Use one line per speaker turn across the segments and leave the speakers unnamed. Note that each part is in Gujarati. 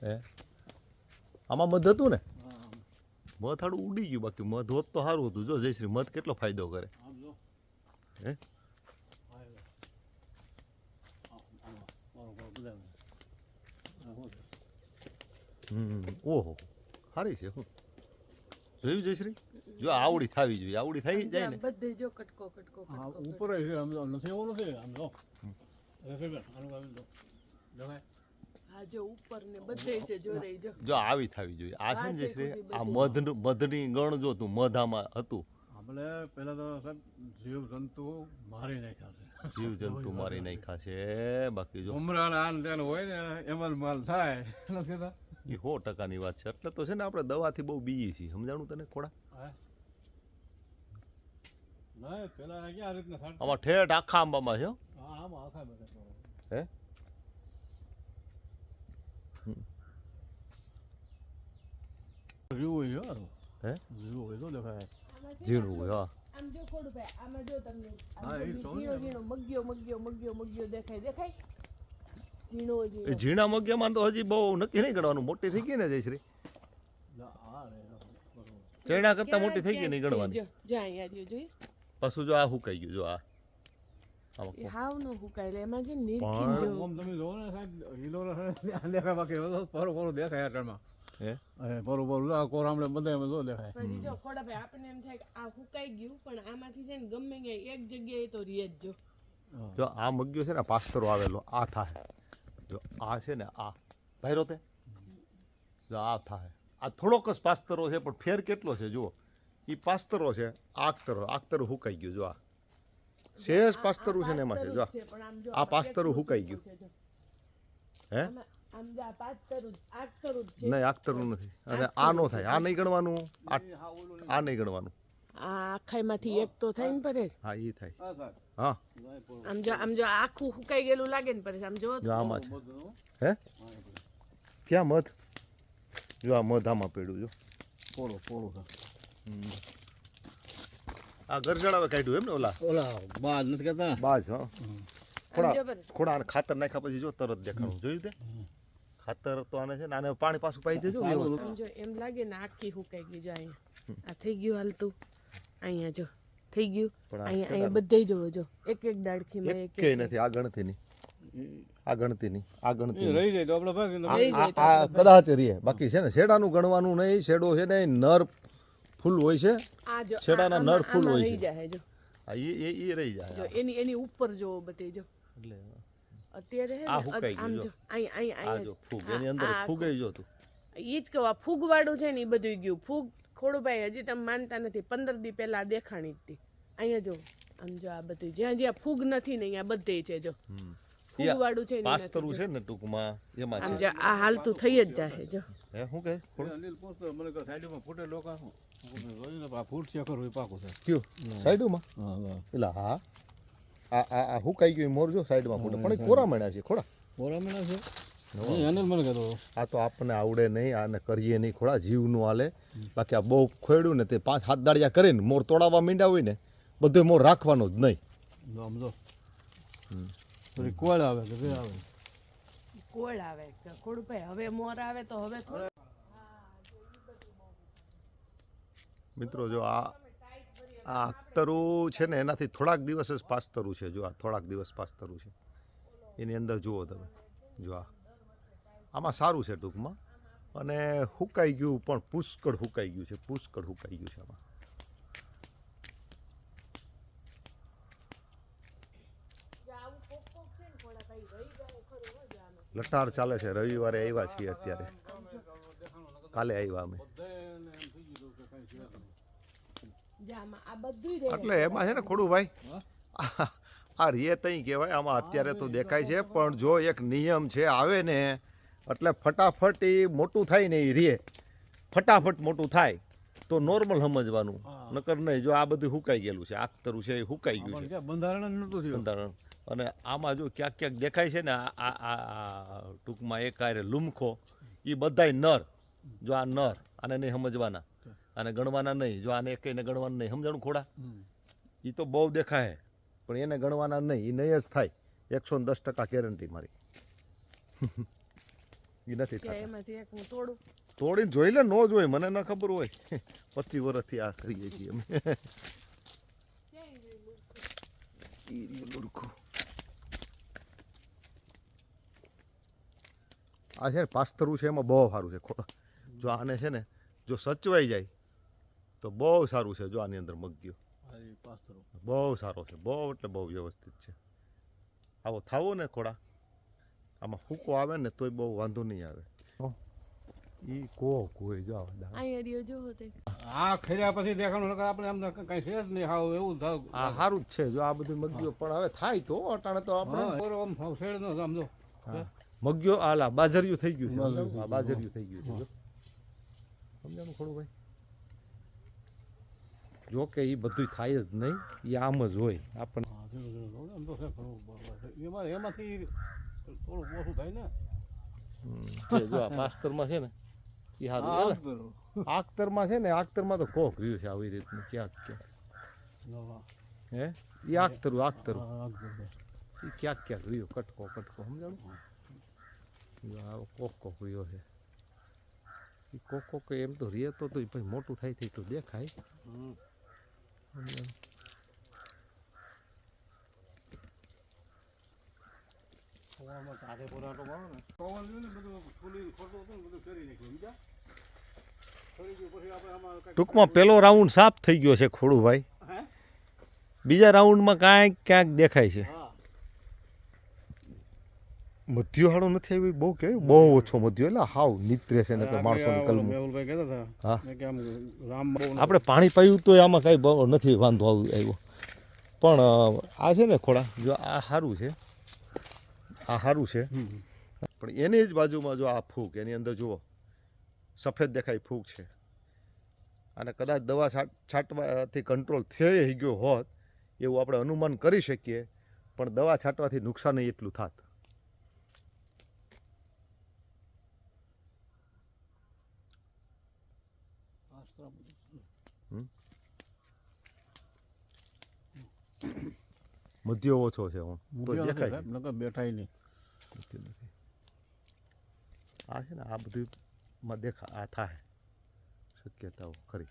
હે આમાં મધ હતું ને મધ થાડું ઉડી ગયું બાકી મધ હોત તો સારું હતું જો જયશ્રી મધ કેટલો ફાયદો કરે હે ઓહો સારી છે હું જોયું જયશ્રી જો આવડી થવી જોઈએ આવડી થઈ જાય ને
બધે જો કટકો કટકો
ઉપર નથી એવું નથી આમ જો
હા જો ઉપર ને બધે છે જો રહી જો
જો આવી થવી જોઈએ આ છે ને જયશ્રી આ મધની ગણ જો તું મધ આમાં હતું
આપણે પહેલા તો સાહેબ જીવ જંતુ મારી નાખ્યા છે
જીવ જંતુ મારી નાખ્યા છે બાકી જો
ઉમરાન આન તેન હોય ને એમાં માલ થાય નથી કહેતા
એ 100%ની વાત છે એટલે તો છે ને આપણે દવાથી બહુ બીજી છીએ સમજાણું તને ખોડા
ના પેલા ક્યાં રીતના સાટ
આમાં ઠેઠ આખા આંબામાં છે હો.
હા આમાં આખા બધા
હે
જીવ હોય યાર
હે
જીવ હોય તો દેખાય
ઝીણું હોય હા
આમ જો ખોડું ભાઈ આમાં જો તમને
હા, એ તો
ઝીણો ઝીણો મગ્યો દેખાય ઝીણો
એ
ઝીણો
ઝીણા મગ્યામાં તો હજી બહુ નક્કી નહીં ગણવાનું મોટી થઈ ગઈ ને જયશ્રી
હા રે
ચણા કરતા મોટી થઈ ગઈ નહીં ગણવાની
જો અહીંયા જો જોઈ
પાછું જો આ હુકાઈ ગયું જો આ
એ હાવ નો હુકાય એટલે એમાં છે ને નિરખીન
પણ-
જો
આમ તમે જોવો ને સાહેબ હીલો દેખાય બાકી પરો પરો દેખાય આટરમાં
હે
પરો પરો આ કોરામડે બધા જો દેખાય
પછી જો ખોડા ભાઈ આપણને એમ થાય કે આ હુકાઈ ગયું પણ આમાંથી છે ને ગમે ક્યાંય એક જગ્યાએ તો રીએ જ જો
જો આ મગ્યો છે ને પાસ્તરો આવેલો આ થાય જો આ છે ને આ ભાઈરો તે જો આ થાય આ થોડોક જ પાસ્તરો છે પણ ફેર કેટલો છે જુઓ એ પાસ્તરો છે આખતરો હુકાઈ ગયું જો આ શેષ પાસ્તરું છે ને એમાં છે જો આ.
પણ આમ જો
આ પાસ્તરું હુકાઈ ગયું હે
આમ જો આ પાસ્તરું આખતરું જ છે
નહીં આખતરું નથી અને આ નો થાય આ નહીં ગણવાનું આ નહીં ગણવાનું
આ આખાઈમાંથી એક તો થાય ને પરેશ
હા એ થાય હા
આમ જો આખું હુકાઈ ગયેલું લાગે ને પરેશ આમ જો
જો આમાં છે હે ક્યાં મધ જો આ મધ આમાં પડ્યું જો
પોળો પોળો
આ ગરજડાવે કાઢ્યું એમ ને ઓલા
ઓલા બાદ નથી કહેતા
બાજ હા
આમ જો પરેશ
ખોડા ખાતર નાખ્યા પછી જો તરત દેખાણું જોયું તે ખાતર તો આને છે ને આને પાણી પાછું પાઈ દેજો વ્યવસ્થિત.
આમ જો એમ લાગે ને આખી હુકાઈ ગઈ જો અહીંયા આ થઈ ગયું હાલતું અહીંયા જો થઈ ગયું
પણ આ
અહીંયા બધે જોવો જો એક એક ડાળખીમાં એક
કે નથી આ ગણતી નહીં આ ગણતી નહીં આ ગણતી નહીં.
રહી જાય તો આપણે ભાગ
આ કદાચ રીએ બાકી છે ને શેડાનું ગણવાનું નહીં શેડો છે ને એ નર ફૂલ હોય છે
આ જો
છેડાના નર ફૂલ હોય
રહી
છે
જાય જો
હા એ રહી જાય
જો એની ઉપર જોવો બધે જો
એટલે
અત્યારે હે
આ
ને
હુકાઈ
આમ
ગયું
જો અહીંયા
આ જો ફૂગ એની અંદર ફૂગ જો તું
ઈ જ કહું આ ફૂગ વાળું છે ને એ બધું ગયું ફૂગ ખોડુભાઈ હજી તમે માનતા નથી 15 દી પહેલા દેખાણી જ હતી અહીંયા જો આમ જો આ બધું જ્યાં જ્યાં ફૂગ નથી ને અહીંયા બધે છે જો ફૂગ વાળું છે ને ઈ નથી
પાસ્તરું
જો.
છે ને ટૂંકમાં એમાં
આમ
છે
જો આ હાલતું થઈ જ જાય જો
હે શું કહે
અનિલ પૂછતો મને કે સાઈડમાં ફૂટે લોકો શું જોઈને આ ફૂટ છે ખરું એ પાકું છે
કયું સાઈડમાં
હા
એટલે હા આ હુકાઈ ગયું મોર જો સાઈડમાં ફૂટે પણ એ કોરા મળ્યા છે ખોડા
બોરા મેળા છે અનિલ મને કહેતો
આ તો આપણને આવડે નહીં આને કરીએ નહીં ખોડા જીવનું હાલે બાકી આ બહુ ખોયડું ને તે 5-7 દાડિયા કરીને મોર તોડાવવા માંડ્યા હોય ને બધું મોર રાખવાનો જ નહીં
સમજો પછી કોળ આવે કે બે આવે
કોળ આવે ખોડુભાઈ હવે મોર આવે તો હવે થોડું
મિત્રો જો આ અખ્તરું છે ને એનાથી થોડાક દિવસ જ પાસ્તરું છે જો આ થોડાક દિવસ પાસ્તરું છે એની અંદર જુઓ તમે જો આમાં સારું છે ટૂંકમાં અને હુકાઈ ગયું પણ પુષ્કળ હુકાઈ ગયું છે આમાં લટાર ચાલે છે રવિવારે આવ્યા છીએ અત્યારે કાલે આવ્યા અમે એટલે એમાં છે ને ખોડું ભાઈ આ રીએ તઈ કહેવાય આમાં અત્યારે તો દેખાય છે પણ જો એક નિયમ છે આવે ને એટલે ફટાફટ એ મોટું થાય ને એ રીએ ફટાફટ મોટું થાય તો નોર્મલ સમજવાનું નકર નહીં જો આ બધું હુકાઈ ગયેલું છે આખતરું છે એ હુકાઈ ગયું છે
બંધારણ નતું થયું
બંધારણ અને આમાં જો ક્યાંક દેખાય છે ને આ ટૂંકમાં એક આરે લુમખો એ બધાય નર જો આ નર આને નહીં સમજવાના અને ગણવાના નહીં જો આને એકને ગણવાનું નહીં સમજાણું ખોડા એ તો બહુ દેખાય પણ એને ગણવાના નહીં એ નહીં જ થાય 110% ગેરંટી મારી એ નથી
કે
થતા
એમાંથી એક હું તોડું.
તોડીને જોઈ લે, નો જોઈ મને ન ખબર હોય 25 વર્ષથી આ કરીએ છીએ અમે ઈ રહ્યું લુડકું. આ છે ને પાસ્તરું છે, એમાં બહુ સારું છે ખોડા. જો આને છે ને જો સચવાઈ જાય તો બહુ સારું છે. જો આની અંદર મગ્યો બહુ સારો છે, બહુ એટલે બહુ વ્યવસ્થિત છે. આવો થાવો ને ખોડા, આમાં ફૂકો આવે ને તોય બહુ વાંધો નહીં આવે. ઈ કોઈ જો
અહીંયા રહ્યો જો તે.
આ ખર્યા પછી દેખાણું નકર આપણે આમ કઈ છે જ નહીં હાવ એવું થાવ
આ સારું જ છે. જો આ બધું મગ્યો પણ હવે થાય તો અટાણે તો આપણે
આમ હાવ શેડ નો આમ જો
મગ્યો આલા બાજરિયું થઈ ગયું છે. આ બાજરિયું થઈ ગયું છે જો સમજાણું ખોડું ભાઈ. જો કે એ બધું થાય જ નહીં, એ આમ જ હોય આપણને.
આમ તો છે ખરું એમાંથી થોડું ઓછું થાય ને
જો આ પાસ્તરમાં છે ને એ સારું. આખતરમાં છે ને, આખતરમાં તો કોક રહ્યું છે આવી રીતનું ક્યાંક હે એ આખતરું એ ક્યાંક રહ્યું કટકો સમજાણું. કોક રહ્યો છે એ કોક એમ તો રે તો પછી મોટું થાય તો દેખાય. ટૂંકમાં પેલો રાઉન્ડ સાફ થઈ ગયો છે ખોડુભાઈ. બીજા રાઉન્ડમાં ક્યાંક દેખાય છે. મધ્યો હાડો નથી આવી બહુ કેવાય, બહુ ઓછો મધ્યો એટલે હાવ નીતરે છે ને તો માણસોની કલમ. હા આપણે પાણી પાયું તો આમાં કાંઈ બહુ નથી વાંધો આવ્યો, પણ આ છે ને ખોડા જો આ સારું છે, આ સારું છે. પણ એની જ બાજુમાં જો આ ફૂગ, એની અંદર જુઓ સફેદ દેખાય ફૂગ છે. અને કદાચ દવા છાંટવાથી કંટ્રોલ થઈ ગયો હોત એવું આપણે અનુમાન કરી શકીએ, પણ દવા છાંટવાથી નુકસાન એટલું થાત. મધ્યો ઓછો છે હું તો દેખાય
બેઠાય નહીં.
આ છે ને આ બધું માં દેખા આ થાય શક્યતાઓ ખરી.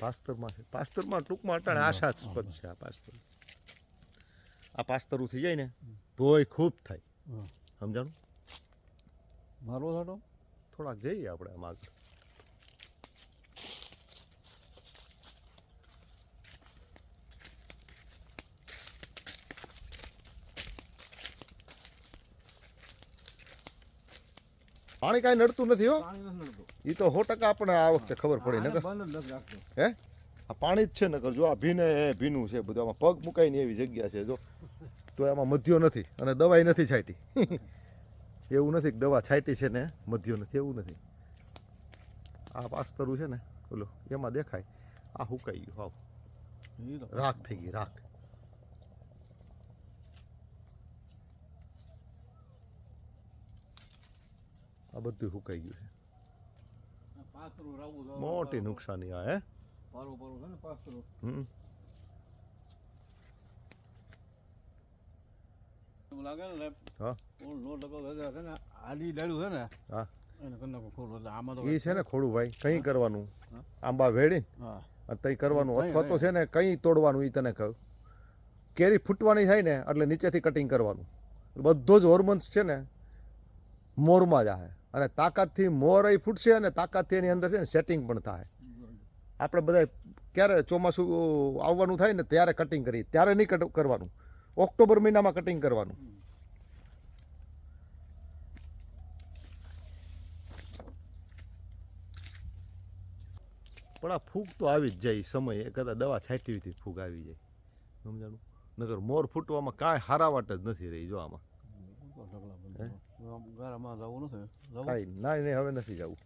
પાસ્તરમાં છે, પાસ્તરમાં ટૂંકમાં અટાણે આશાસ્પદ છે. આ પાસ્તરું થઈ જાય ને તોય ખૂબ થાય સમજાણું.
મારો થતો
થોડાક જઈએ આપણે આમ આગળ. પાણી કાંઈ નડતું નથી હો, એ તો 100% આપણે આ વખતે ખબર પડી નકર હે આ પાણી જ છે નકર. જો આ ભીનું છે બધું, આમાં પગ મુકાય ને એવી જગ્યા છે જો, તો એમાં મધ્યો નથી અને દવાઈ નથી છાંટી. એવું નથી કે દવા છાંટી છે ને મધ્યો નથી, એવું નથી. આ પાસ્તરું છે ને બોલો એમાં દેખાય આ હુકાઈ ગયું, હાવ રાખ થઈ ગઈ રાખ. આ બધું હુકાઈ ગયું છે, મોટી નુકસાની આ હે.
લાગે ને
હા
આડી ડાળું છે ને
હા
એને કરી નાખો ખોડું. એટલે આમાં તો
એ છે ને ખોડું ભાઈ કંઈ કરવાનું આંબા વેડી અને તઈ કરવાનું, અથવા તો છે ને કંઈ તોડવાનું. એ તને કહું કેરી ફૂટવાની થાય ને એટલે નીચેથી કટિંગ કરવાનું. બધો જ હોર્મોન્સ છે ને મોરમાં જ આવે અને તાકાતથી મોર એ ફૂટશે અને તાકાતથી એની અંદર છે ને સેટિંગ પણ થાય. આપણે બધા ક્યારે ચોમાસું આવવાનું થાય ને ત્યારે કટિંગ કરીએ, ત્યારે નહીં કરવાનું. ઓક્ટોબર મહિનામાં કટિંગ કરવાનું. પણ આ ફૂગ તો આવી જ જાય સમય, કદાચ દવા છાંટી હતી ફૂગ આવી જાય સમજાણું. નગર મોર ફૂટવામાં કાંઈ હારાવાટ જ નથી રહી. જો આમાં
ગારામાં જવું નથી
કાંઈ ના નહીં, હવે નથી જવું.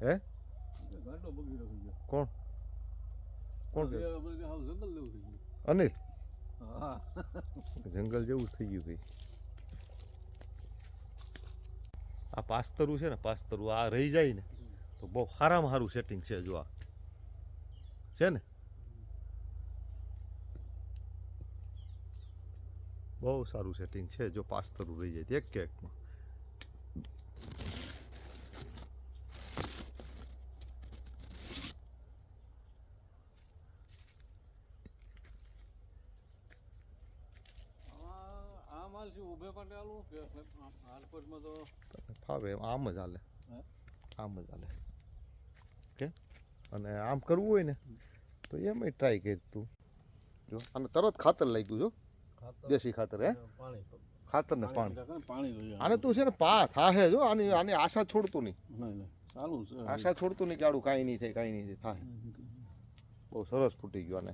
હે કોણ કોણ અનિલ
હા
જંગલ જેવું થઈ ગયું ભાઈ. આ પાસ્તરું છે ને, પાસ્તરું આ રહી જાય ને તો બહુ સારામાં સારું સેટિંગ છે. જો આ છે ને બહુ સારું સેટિંગ છે. જો પાસ્તરું રહી જાય એક કેકમાં.
આ માલ શું ઊભે માટે આલું કે હાલપટમાં તો
ફાવે એમ આમ જ હાલે,
હે?
આમ જ હાલે કે. અને આમ કરવું હોય ને તો એમાંય ટ્રાય કરી તું. જો અને તરત ખાતર લાગ્યું. જો દેશી ખાતર, હે ખાતર ને પાણી.
પાણી જોઈએ
આને તું છે ને થાહે. જો આની આની આશા છોડતું નહીં,
નહીં નહીં ચાલુ છે
આશા છોડતું નહીં કે આડું કાંઈ નહીં થાય, કાંઈ નહીં થાય. બહુ સરસ ફૂટી ગયું આને.